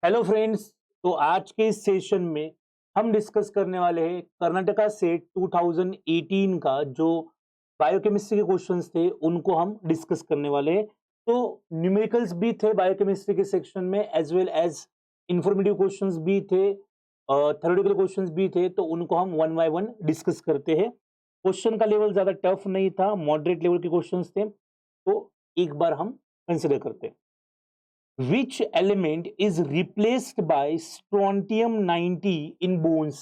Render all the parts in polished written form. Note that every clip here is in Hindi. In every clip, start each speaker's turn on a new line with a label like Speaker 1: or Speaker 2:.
Speaker 1: Hello friends. तो आज के इस सेशन में हम डिस्कस करने वाले हैं कर्नाटका सेट 2018 का जो बायोकेमिस्ट्री के क्वेश्चंस थे उनको हम डिस्कस करने वाले हैं। तो न्यूमेरिकल्स भी थे बायोकेमिस्ट्री के सेक्शन में as well as informative questions भी थे, थ्योरेटिकल क्वेश्चंस भी थे, तो उनको हम वन बाय वन डिस्कस करते हैं। क्वेश्चन का लेवल ज्यादा टफ नहीं था, मॉडरेट लेवल के क्वेश्चंस थे, तो एक बार हम कंसिडर करते हैं। Which element is replaced by strontium 90 in bones?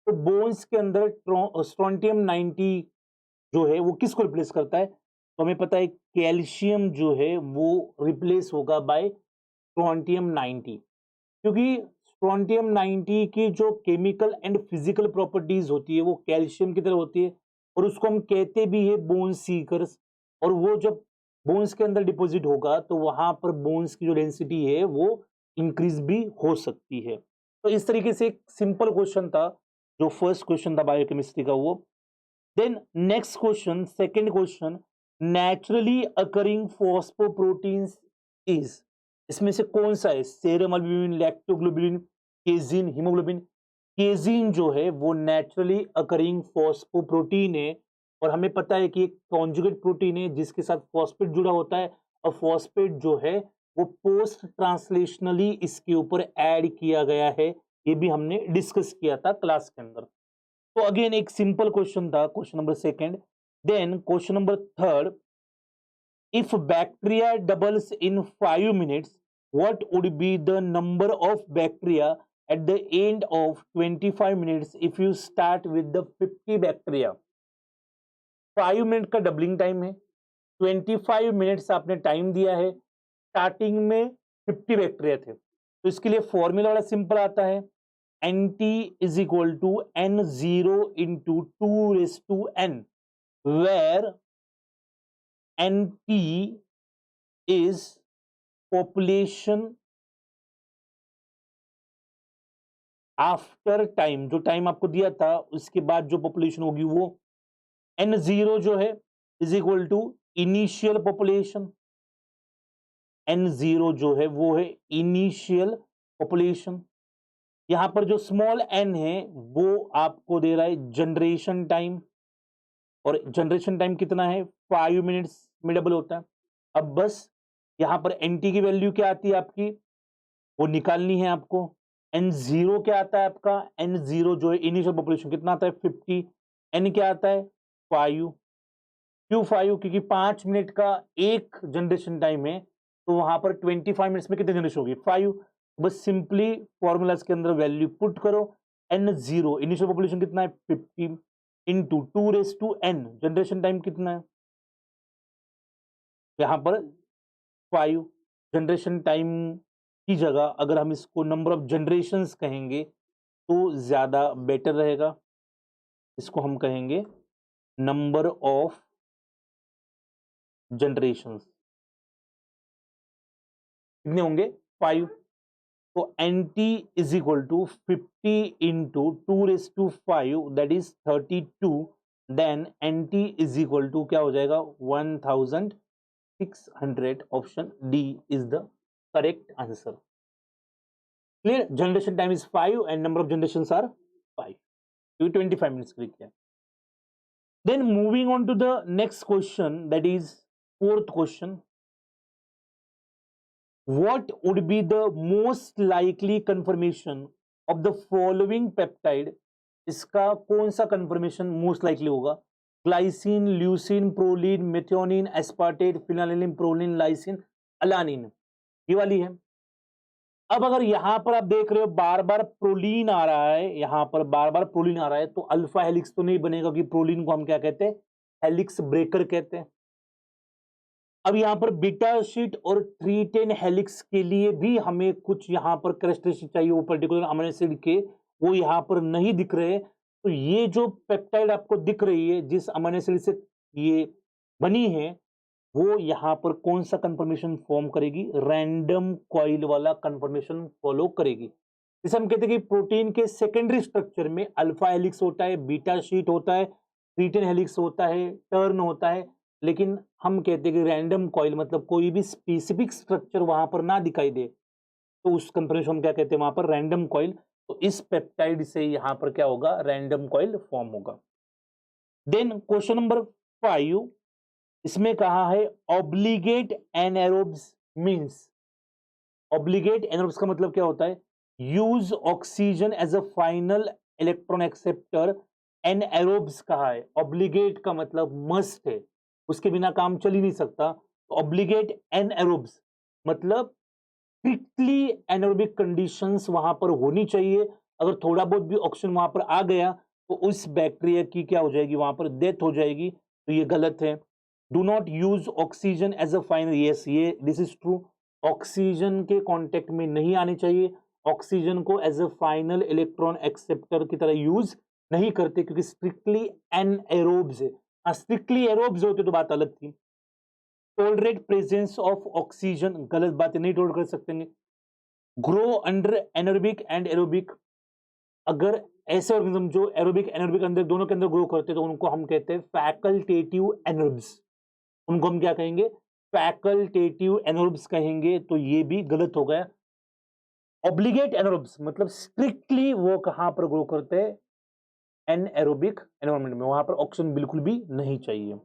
Speaker 1: तो बोन्स के अंदर स्ट्रोंटियम 90 जो है वो किसको रिप्लेस करता है? तो हमें पता है कैल्शियम जो है वो रिप्लेस होगा बाय स्ट्रोंटियम 90, क्योंकि स्ट्रोंटियम 90 की जो केमिकल एंड फिजिकल प्रॉपर्टीज होती है वो कैल्शियम की तरह होती है, और उसको हम कहते भी है बोन सीकर्स। और वो जब बोन्स के अंदर डिपॉजिट होगा तो वहां पर बोन्स की जो डेंसिटी है वो इंक्रीज भी हो सकती है। तो इस तरीके से एक सिंपल क्वेश्चन था जो फर्स्ट क्वेश्चन था बायोकेमिस्ट्री का वो। Then next question, second question, naturally occurring phosphoproteins is, इसमें से कौन सा है? Serum albumin, lactoglobulin, casein, haemoglobin. Casein जो है वो नेचुरली अकरिंग फॉस्फोप्रोटीन है, और हमें पता है कि एक कॉन्जुगेट प्रोटीन है जिसके साथ फॉस्फेट जुड़ा होता है, और फॉस्फेट जो है वो पोस्ट ट्रांसलेशनली इसके ऊपर ऐड किया गया है। ये भी हमने डिस्कस किया था क्लास के अंदर। तो अगेन एक सिंपल क्वेश्चन था, question number second. Then question number third, if bacteria doubles in 5 minutes, what would be the number of bacteria at the end of 25 minutes if you start with the 50 bacteria? 5 minute का डबलिंग टाइम है, 25 मिनट्स आपने टाइम दिया है, स्टार्टिंग में 50 बैक्टीरिया थे, तो इसके लिए फॉर्मूला बड़ा सिंपल आता है, NT is equal to N0 into 2⁻n, where NT is population after time, जो टाइम आपको दिया था उसके बाद जो पॉपुलेशन होगी वो। N0 जो है is equal to initial population, N0 जो है वो है इनिशियल पॉपुलेशन। यहां पर जो स्मॉल n है वो आपको दे रहा है जनरेशन टाइम, और जनरेशन टाइम कितना है? 5 मिनट्स में डबल होता है। अब बस यहां पर NT की वैल्यू क्या आती है आपकी, वो निकालनी है आपको। N0 क्या आता है आपका? N0 जो है इनिशियल पॉपुलेशन कितना आता है? 50। N क्या आता है? 5। क्यों 5? क्योंकि 5 मिनट का एक जनरेशन टाइम है, तो वहां पर 25 मिनट्स में कितनी जनरेशन होगी? 5। बस सिंपली फॉर्मूलाज के अंदर वैल्यू पुट करो। N0 इनिशियल पॉपुलेशन कितना है? 50 इंटू 2⁻n जनरेशन टाइम कितना है? यहां पर 5। जनरेशन टाइम की जगह अगर हम इसको नंबर ऑफ जनरेशंस कहेंगे तो ज्यादा बेटर रहेगा। इसको हम कहेंगे नंबर ऑफ जनरेशंस। कितने होंगे? 5। तो NT is equal to 50 into 2⁻5 that is 32। Then NT is equal to क्या हो जाएगा? 1600। Option D is the correct answer. Clear? Generation time is 5 and number of generation are 5, क्योंकि 25 मिनट्स के लिए किया। Then moving on to the next question, that is fourth question. What would be the most likely conformation of the following peptide? इसका कौन सा कंफर्मेशन मोस्ट लाइकली होगा? Glycine, leucine, proline, methionine, aspartate, फिनाइलिन, proline, lysine, alanine, ये वाली है। अब अगर यहां पर आप देख रहे हो बार बार प्रोलीन आ रहा है, यहां पर बार बार प्रोलीन आ रहा है, तो अल्फा हेलिक्स तो नहीं बनेगा, कि प्रोलीन को हम क्या कहते हैं? हेलिक्स ब्रेकर कहते हैं। अब यहां पर बीटा शीट और 310 हेलिक्स के लिए भी हमें कुछ यहां पर कैरेक्टरिस्टिक चाहिए, वो पर्टिकुलर अमीनो एसिड के, वो यहां पर नहीं दिख रहे। तो ये जो पेप्टाइड आपको दिख रही है जिस अमीनो एसिड से ये बनी है, वो यहां पर कौन सा कंफर्मेशन फॉर्म करेगी? रैंडम कॉइल वाला कंफर्मेशन फॉलो करेगी। जैसे हम कहते हैं कि प्रोटीन के सेकेंडरी स्ट्रक्चर में अल्फा हेलिक्स होता है, बीटा शीट होता है, 310 हेलिक्स होता है, टर्न होता है, लेकिन हम कहते हैं कि रैंडम कॉइल मतलब कोई भी स्पेसिफिक स्ट्रक्चर वहां पर ना दिखाई दे, तो उस कंफर्मेशन हम क्या कहते हैं वहां पर रैंडम कॉइल। तो इस पेप्टाइड से यहां पर क्या होगा, रैंडम कॉइल फॉर्म होगा। देन क्वेश्चन नंबर 5, इसमें कहा है obligate anaerobes means. Obligate anaerobes का मतलब क्या होता है, use oxygen as a final electron acceptor. Anaerobes कहा है, ऑब्लिगेट का मतलब मस्ट है, उसके बिना काम चल ही नहीं सकता। तो ऑब्लिगेट एनारोब्स मतलब स्ट्रिक्टली एनारोबिक कंडीशंस वहां पर होनी चाहिए। अगर थोड़ा बहुत भी ऑक्सीजन वहां पर आ गया तो उस बैक्टीरिया की क्या हो जाएगी, वहां पर डेथ हो जाएगी। तो ये गलत है। Do not use oxygen as a final, yes ये दिस इज ट्रू। ऑक्सीजन के कांटेक्ट में नहीं आने चाहिए। ऑक्सीजन को as a final electron acceptor की तरह यूज नहीं करते क्योंकि स्ट्रिक्टली एनएरोब्स है। स्ट्रिक्टली एरोब्स होते तो बात अलग थी। टॉलरेट प्रेजेंस ऑफ ऑक्सीजन, गलत बात है, नहीं टॉलरेट कर सकते। Grow under anaerobic and aerobic, अगर ऐसे ऑर्गेनिज्म जो एरोबिक एनरोबिक अंदर दोनों के अंदर ग्रो करते हैं तो उनको हम कहते हैं फैकल्टेटिव एनरोब्स। उनको हम क्या कहेंगे, फैकल्टेटिव एनरोब्स कहेंगे। तो ये भी गलत हो गया। ऑब्लिगेट एनरोब्स मतलब स्ट्रिक्टली वो कहां पर ग्रो करते हैं, एनएरोबिक एनवायरनमेंट में, वहां पर ऑक्सीजन बिल्कुल भी नहीं चाहिए।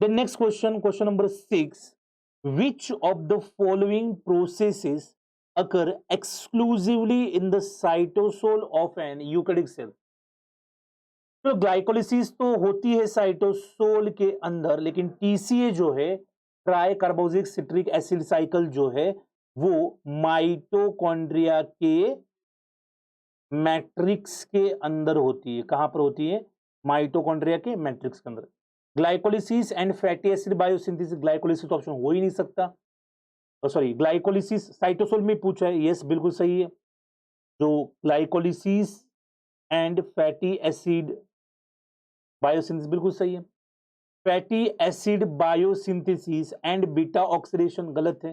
Speaker 1: Then next question number 6. Which of the following processes occur exclusively in the cytosol of an eukaryotic cell? तो ग्लाइकोलिसिस तो होती है साइटोसोल के अंदर, लेकिन टीसीए जो है, try carboxylic citric acid cycle जो है, वो माइटोकॉन्ड्रिया के मैट्रिक्स के अंदर होती है। कहां पर होती है, माइटोकॉन्ड्रिया के मैट्रिक्स के अंदर। Glycolysis and fatty acid biosynthesis, glycolysis तो ऑप्शन हो ही नहीं सकता। सॉरी, ग्लाइकोलिसिस साइटोसोल में पूछा है, यस बिल्कुल सही है। जो glycolysis and fatty acid biosynthesis बिल्कुल सही है। Fatty acid biosynthesis and beta oxidation गलत है।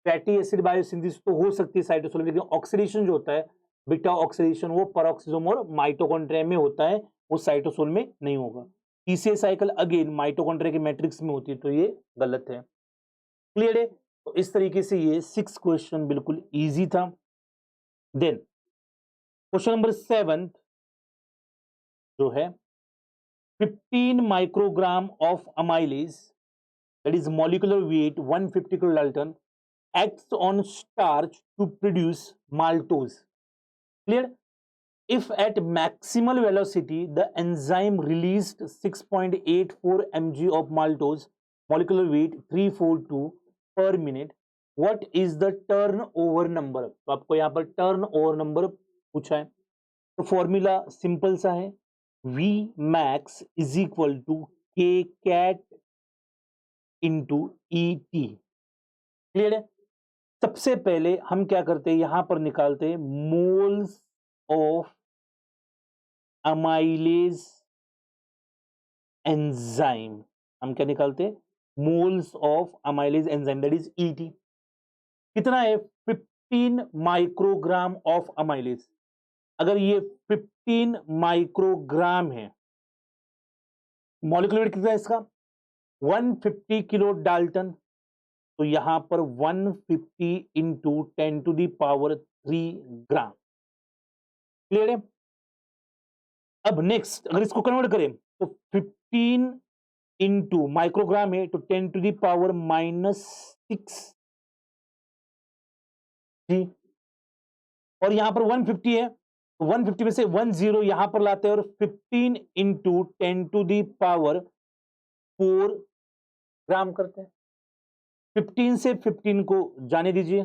Speaker 1: फैटी एसिड बायोसिंथेसिस तो हो सकती है साइटोसोल में, लेकिन ऑक्सीडेशन जो होता है, बीटा ऑक्सीडेशन, वो पेरोक्सिसोम और माइटोकॉन्ड्रिया में होता है, वो साइटोसोल में नहीं होगा। टीसीए साइकिल अगेन माइटोकॉन्ड्रिया के मैट्रिक्स में होती है, तो ये गलत है। क्लियर है। तो इस तरीके से ये 6 क्वेश्चन बिल्कुल इजी था। देन क्वेश्चन नंबर 7 जो है 15 microgram of amylase, that is molecular weight 150 kilodalton, acts on starch to produce maltose. Clear? If at maximal velocity the enzyme released 6.84 mg of maltose, molecular weight 342 per minute, what is the turnover number? तो आपको यहाँ पर turnover number पूछा है। तो फॉर्मूला सिंपल सा है, V max is equal to K cat into ET। Clear है। सबसे पहले हम क्या करते हैं, यहां पर निकालते हैं मोल्स ऑफ अमाइलेज एंजाइम। हम क्या निकालते हैं, moles of amylase enzyme, that is ET. कितना है, 15 माइक्रोग्राम ऑफ अमाइलेज। अगर ये 15 माइक्रोग्राम है, मॉलिक्यूलर वेट कितना है इसका, 150 किलो डाल्टन। तो यहां पर 150 into 10 to the power 3 gram. Clear है। अब नेक्स्ट अगर इसको कन्वर्ट करें तो 15 इंटू माइक्रोग्राम है, तो 10 टू दी पावर -6 जी। और यहां पर 150 है, तो 150 में से 10 यहां पर लाते हैं और 15 इंटू 10 टू दी पावर 4 ग्राम करते हैं। 15 से 15 को जाने दीजिए,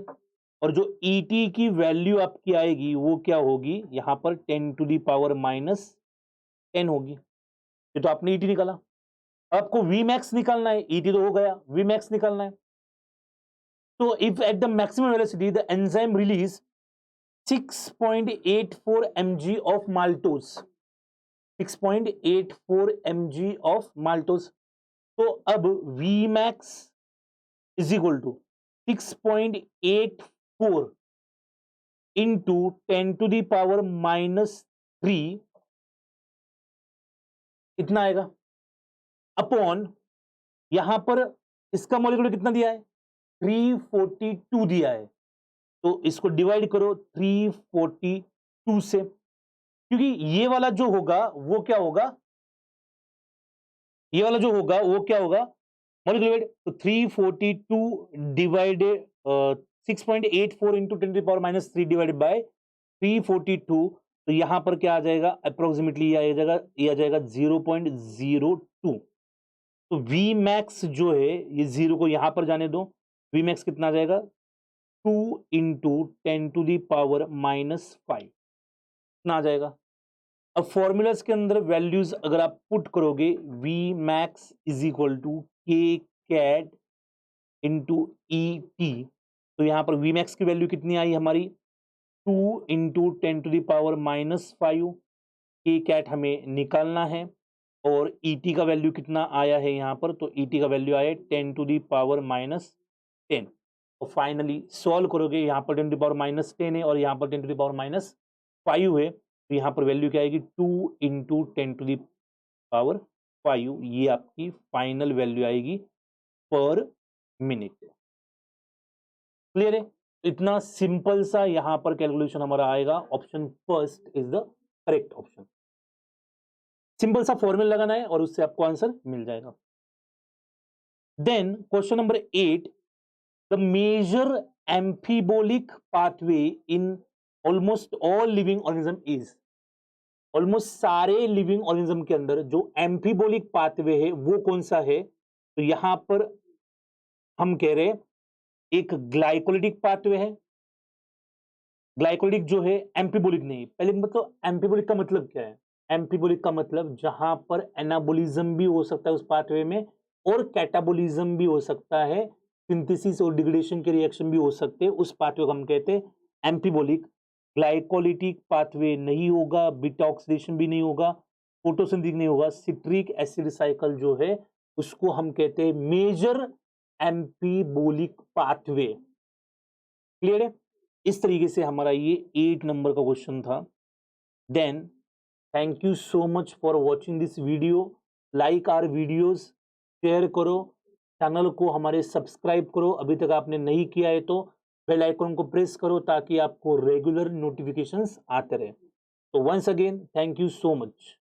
Speaker 1: और जो ईटी की वैल्यू आपकी आएगी वो क्या होगी, यहां पर 10 टू दी पावर -10 होगी। ये तो आपने ईटी निकाला। आपको वी मैक्स निकालना है, ईटी तो हो गया, वी मैक्स निकालना है। तो if at the maximum velocity the enzyme release 6.84 mg of maltose, 6.84 mg of maltose. तो अब V max is equal to 6.84 into 10 to the power -3, इतना आएगा, अपॉन यहां पर इसका मॉलिक्यूलर कितना दिया है, 342 दिया है। तो इसको डिवाइड करो 342 से, क्योंकि ये वाला जो होगा वो क्या होगा, ये वाला जो होगा वो क्या होगा, मल्टीप्लाइड, तो 342 डिवाइडेड 6.84 इंटू 10⁻³ डिवाइडेड बाय 342, तो यहां पर क्या आ जाएगा, अप्रोक्सीमेटली ये आ जाएगा 0.02। तो V मैक्स जो है ये 0 को यहां पर जाने दो, V मैक्स कितना आ जाएगा 2 इंटू 10⁻⁻5 कितना आ जाएगा। अब फॉर्मूलाज के अंदर वैल्यूज अगर आप पुट करोगे, V max is equal to K cat into ET, तो यहां पर V मैक्स की वैल्यू कितनी आई हमारी 2 इंटू 10⁻⁵, K कैट हमें निकालना है, और ET का वैल्यू कितना आया है यहाँ पर, तो ET का वैल्यू आया 10⁻10, और फाइनली सॉल्व करोगे, यहाँ पर 10⁻10 है और यहाँ पर 10⁻5 है, तो यहाँ पर वैल्यू क्या आएगी 2 इंटू 10⁻5, ये आपकी फाइनल वैल्यू आएगी पर मिनट। क्लियर है, इतना सिंपल सा यहाँ पर कैलकुलेशन हमारा आएगा। Option first is the correct option. Simple सा फॉर्मूला लगाना है और उससे आपको आंसर मिल जाएगा। Then question number 8, the major amphibolic pathway in almost all living organism is, almost सारे लिविंग ऑर्गेनिज्म के अंदर जो एम्फीबोलिक पाथवे है वो कौन सा है, तो यहां पर हम कह रहे हैं एक ग्लाइकोलिटिक पाथवे है, ग्लाइकोलिटिक जो है एम्फीबोलिक नहीं। पहले मतलब एम्फीबोलिक का मतलब क्या है, एम्फीबोलिक का मतलब जहां पर एनाबोलिज्म भी हो सकता है उस पाथवे में और कैटाबोलिज्म भी हो सकता है, सिंथेसिस और डिग्रेडेशन के रिएक्शन भी हो सकते हैं, उस पाथवे को हम कहते हैं एम्फीबोलिक। ग्लाइकोलिटिक पाथवे नहीं होगा, बीटा ऑक्सीडेशन भी नहीं होगा, फोटोसिंथेसिस नहीं होगा, सिट्रिक एसिड साइकिल जो है उसको हम कहते हैं मेजर एम्फीबोलिक पाथवे। क्लियर है, इस तरीके से हमारा ये 8 नंबर का क्वेश्चन था। देन thank you so much for watching this video, like our videos, share करो, चैनल को हमारे सब्सक्राइब करो, अभी तक आपने नहीं किया है तो बेल आइकन को प्रेस करो ताकि आपको रेगुलर नोटिफिकेशंस आते रहे। तो once again thank you so much.